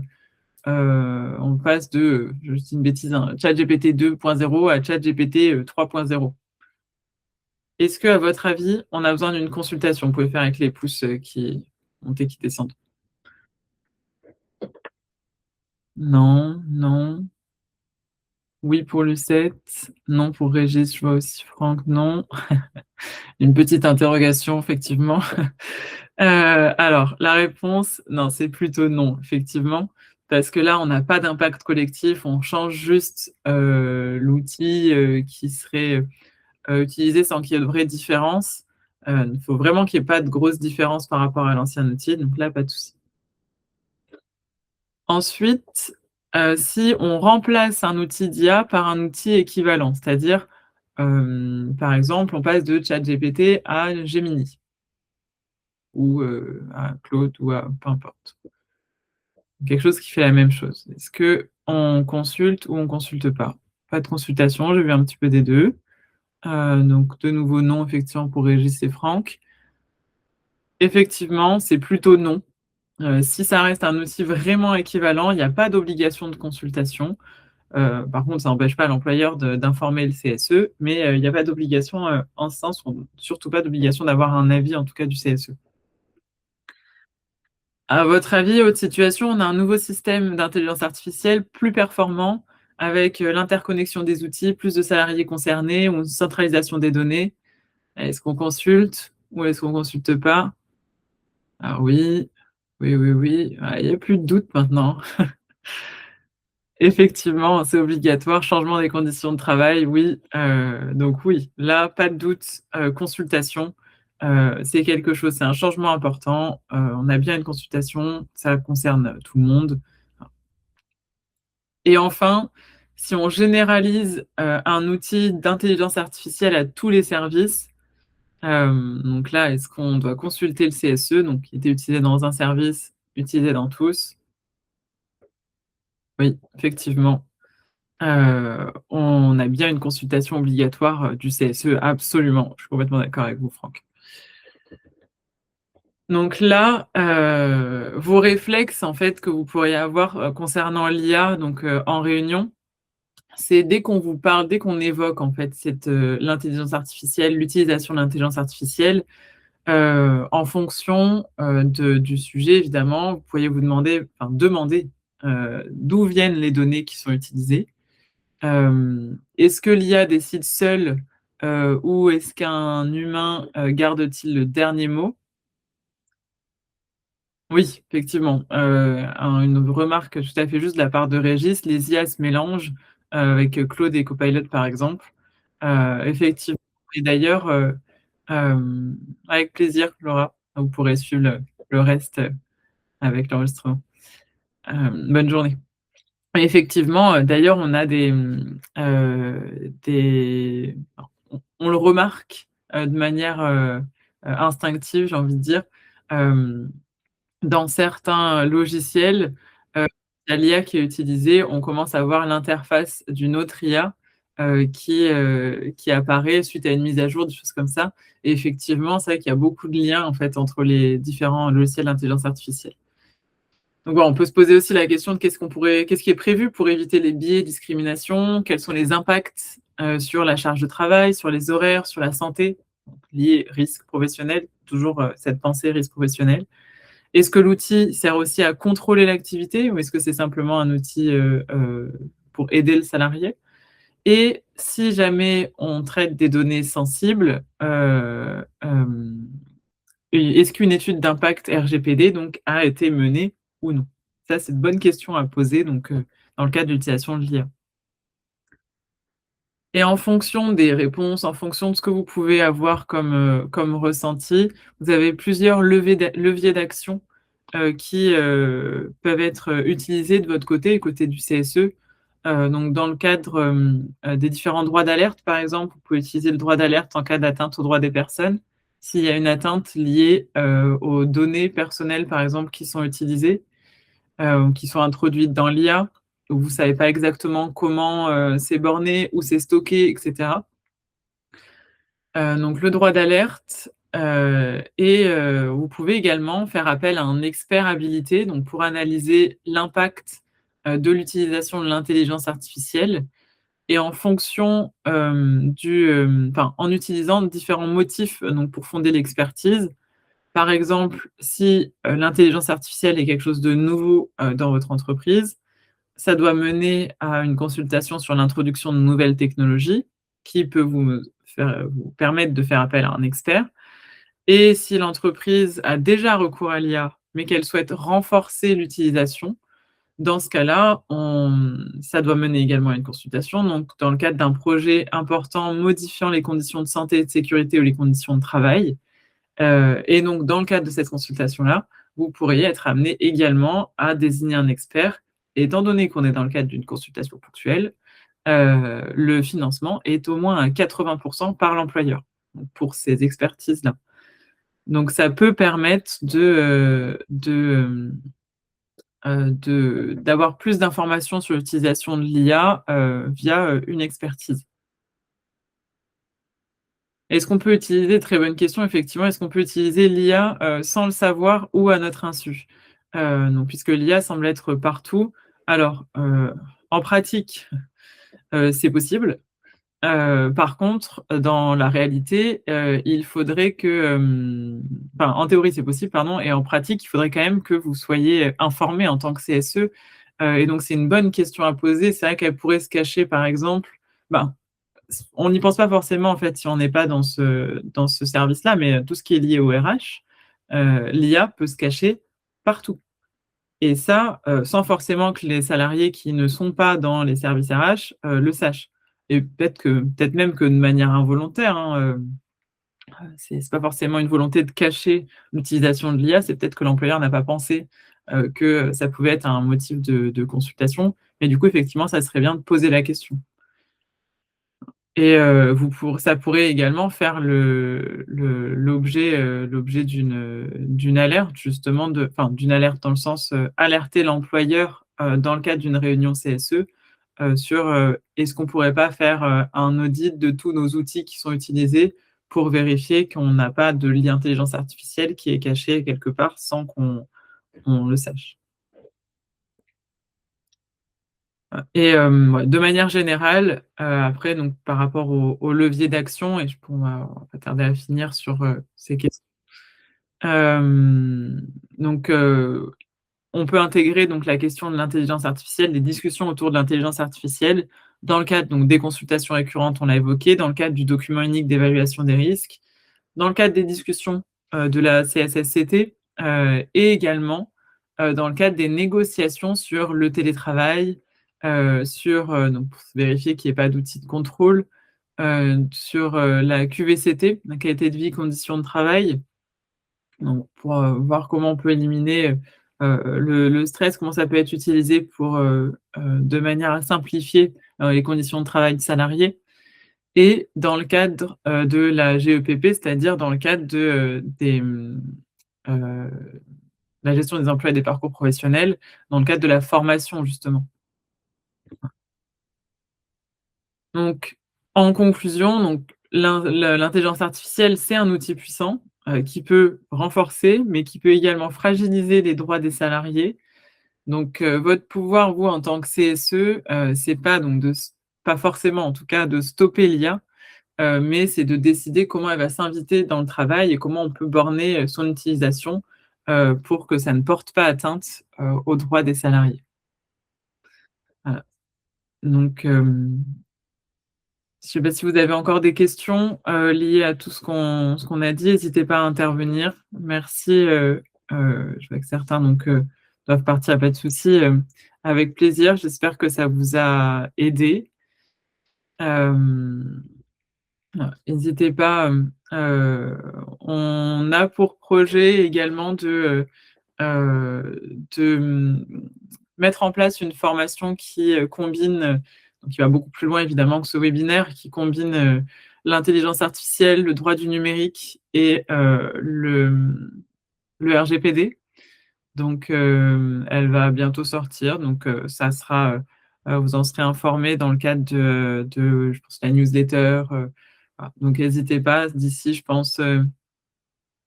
on passe de, je dis une bêtise, hein, ChatGPT 2.0 à ChatGPT 3.0. Est-ce que, à votre avis, on a besoin d'une consultation? Vous pouvez faire avec les pouces qui montent et qui descendent. Non, non. Oui pour Lucette, non pour Régis, je vois aussi Franck, non. Une petite interrogation, effectivement. Alors, la réponse, non, c'est plutôt non, effectivement, parce que là, on n'a pas d'impact collectif, on change juste l'outil qui serait utilisé sans qu'il y ait de vraie différence. Il faut vraiment qu'il n'y ait pas de grosse différence par rapport à l'ancien outil, donc là, pas de souci. Ensuite, si on remplace un outil d'IA par un outil équivalent, c'est-à-dire, par exemple, on passe de ChatGPT à Gemini ou à Claude ou à peu importe. Quelque chose qui fait la même chose. Est-ce qu'on consulte ou on ne consulte pas? Pas de consultation, j'ai vu un petit peu des deux. Donc, de nouveau, non, effectivement, pour Régis et Franck. Effectivement, c'est plutôt non. Si ça reste un outil vraiment équivalent, il n'y a pas d'obligation de consultation. Par contre, ça n'empêche pas l'employeur d'informer le CSE, mais il n'y a pas d'obligation en ce sens, surtout pas d'obligation d'avoir un avis, en tout cas, du CSE. À votre avis, autre situation, on a un nouveau système d'intelligence artificielle plus performant avec l'interconnexion des outils, plus de salariés concernés, ou une centralisation des données. Est-ce qu'on consulte ou est-ce qu'on ne consulte pas? Ah oui, oui, oui, oui. Ah, il n'y a plus de doute maintenant. Effectivement, c'est obligatoire. Changement des conditions de travail, oui. Donc oui, là, pas de doute, consultation, c'est quelque chose, c'est un changement important. On a bien une consultation, ça concerne tout le monde. Et enfin, si on généralise un outil d'intelligence artificielle à tous les services, donc là, est-ce qu'on doit consulter le CSE, donc qui était utilisé dans un service, utilisé dans tous? Oui, effectivement. On a bien une consultation obligatoire du CSE, absolument. Je suis complètement d'accord avec vous, Franck. Donc là, vos réflexes en fait que vous pourriez avoir, concernant l'IA donc, en réunion, c'est dès qu'on vous parle, dès qu'on évoque en fait l'intelligence artificielle, l'utilisation de l'intelligence artificielle, en fonction, du sujet évidemment, vous pourriez vous demander, enfin demander, d'où viennent les données qui sont utilisées. Est-ce que l'IA décide seule, ou est-ce qu'un humain, garde-t-il le dernier mot? Oui, effectivement, une remarque tout à fait juste de la part de Régis, les IA se mélangent, avec, Claude et Copilot par exemple. Effectivement et d'ailleurs, avec plaisir Laura, vous pourrez suivre le reste, avec l'enregistrement. Bonne journée. Effectivement, d'ailleurs on a des on le remarque, de manière, instinctive, j'ai envie de dire, hem dans certains logiciels, il y a l'IA qui est utilisée, on commence à voir l'interface d'une autre IA, qui apparaît suite à une mise à jour, des choses comme ça et effectivement, c'est vrai qu'il y a beaucoup de liens, en fait, entre les différents logiciels d'intelligence artificielle. Donc voilà, on peut se poser aussi la question de qu'est-ce qui est prévu pour éviter les biais, discriminations? Quels sont les impacts, sur la charge de travail, sur les horaires, sur la santé? Donc liés risque professionnel, toujours, cette pensée risque professionnel. Est-ce que l'outil sert aussi à contrôler l'activité ou est-ce que c'est simplement un outil, pour aider le salarié? Et si jamais on traite des données sensibles, et est-ce qu'une étude d'impact RGPD donc a été menée ou non? Ça, c'est une bonne question à poser donc, dans le cadre de l'utilisation de l'IA. Et en fonction des réponses, en fonction de ce que vous pouvez avoir comme ressenti, vous avez plusieurs leviers d'action, qui, peuvent être, utilisés de votre côté, côté du CSE. Donc dans le cadre, des différents droits d'alerte, par exemple, vous pouvez utiliser le droit d'alerte en cas d'atteinte aux droits des personnes. S'il y a une atteinte liée, aux données personnelles, par exemple, qui sont utilisées, qui sont introduites dans l'IA, où vous ne savez pas exactement comment, c'est borné, où c'est stocké et cetera. Donc le droit d'alerte, et vous pouvez également faire appel à un expert habilité, donc pour analyser l'impact, de l'utilisation de l'intelligence artificielle et en fonction, enfin, en utilisant différents motifs, donc pour fonder l'expertise. Par exemple, si, l'intelligence artificielle est quelque chose de nouveau, dans votre entreprise, ça doit mener à une consultation sur l'introduction de nouvelles technologies qui peut vous permettre de faire appel à un expert et si l'entreprise a déjà recours à l'IA, mais qu'elle souhaite renforcer l'utilisation, dans ce cas-là, ça doit mener également à une consultation, donc dans le cadre d'un projet important modifiant les conditions de santé et de sécurité ou les conditions de travail. Et donc dans le cadre de cette consultation-là, vous pourriez être amené également à désigner un expert. Et étant donné qu'on est dans le cadre d'une consultation ponctuelle, le financement est au moins à 80 par l'employeur, donc pour ces expertises-là. Donc ça peut permettre d'avoir plus d'informations sur l'utilisation de l'IA, via, une expertise. Est-ce qu'on peut utiliser très bonne question effectivement, est-ce qu'on peut utiliser l'IA, sans le savoir ou à notre insu? Donc puisque l'IA semble être partout. Alors, en pratique, c'est possible. Par contre, dans la réalité, il faudrait que, enfin, en théorie, c'est possible, pardon et en pratique, il faudrait quand même que vous soyez, informé en tant que CSE, et donc c'est une bonne question à poser. C'est vrai qu'elle pourrait se cacher, par exemple, ben, on n'y pense pas forcément, en fait, si on n'est pas dans ce service-là, mais tout ce qui est lié au RH, l'IA peut se cacher partout et ça, sans forcément que les salariés qui ne sont pas dans les services RH, le sachent et peut-être même que de manière involontaire, hein, c'est pas forcément une volonté de cacher l'utilisation de l'IA, c'est peut-être que l'employeur n'a pas pensé, que ça pouvait être un motif de consultation. Mais du coup, effectivement, ça serait bien de poser la question. Et ça pourrait également faire l'objet d'une alerte justement d'une alerte dans le sens, alerter l'employeur, dans le cadre d'une réunion CSE, sur, est-ce qu'on pourrait pas faire, un audit de tous nos outils qui sont utilisés pour vérifier qu'on n'a pas de l'intelligence artificielle qui est cachée quelque part sans qu'on le sache. Et ouais, de manière générale, après donc par rapport au levier d'action et on va pas tarder à finir sur, ces questions. Donc on peut intégrer donc la question de l'intelligence artificielle, des discussions autour de l'intelligence artificielle dans le cadre donc des consultations récurrentes, on l'a évoqué, dans le cadre du document unique d'évaluation des risques, dans le cadre des discussions, de la CSSCT, et également, dans le cadre des négociations sur le télétravail, sur, donc pour vérifier qu'il y ait pas d'outils de contrôle, sur, la QVCT, la qualité de vie, conditions de travail, donc pour, voir comment on peut éliminer, le stress, comment ça peut être utilisé pour, de manière à simplifier, les conditions de travail de salariés. Et dans le cadre, de la GEPP, c'est-à-dire dans le cadre de, heu, la gestion des emplois et des parcours professionnels, dans le cadre de la formation justement. Donc en conclusion, donc l'intelligence artificielle, c'est un outil puissant, qui peut renforcer, mais qui peut également fragiliser les droits des salariés. Donc votre pouvoir, vous, en tant que CSE, c'est pas donc pas forcément en tout cas de stopper l'IA, mais c'est de décider comment elle va s'inviter dans le travail et comment on peut borner, son utilisation, pour que ça ne porte pas atteinte, aux droits des salariés. Voilà. Donc, je ne sais pas si vous avez encore des questions, liées à tout ce qu'on a dit, n'hésitez pas à intervenir. Merci, je vois que certains donc, doivent partir, pas de souci, avec plaisir. J'espère que ça vous a aidé. Hem Voilà, n'hésitez pas, on a pour projet également mettre en place une formation qui, combine, donc qui va beaucoup plus loin évidemment que ce webinaire, qui combine, l'intelligence artificielle, le droit du numérique et le RGPD. Donc, elle va bientôt sortir, donc ça sera, vous en serez informés dans le cadre je pense, la newsletter, voilà. Donc n'hésitez pas d'ici, je pense,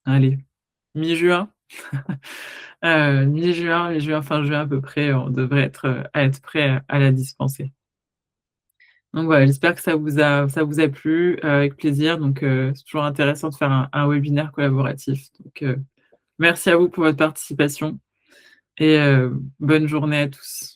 allez, mi-juin, mi-juin, fin juin à peu près, on devrait être prêt à la dispenser. Donc voilà, j'espère que ça vous a plu, avec plaisir. Donc, c'est toujours intéressant de faire un webinaire collaboratif. Donc, merci à vous pour votre participation et bonne journée à tous.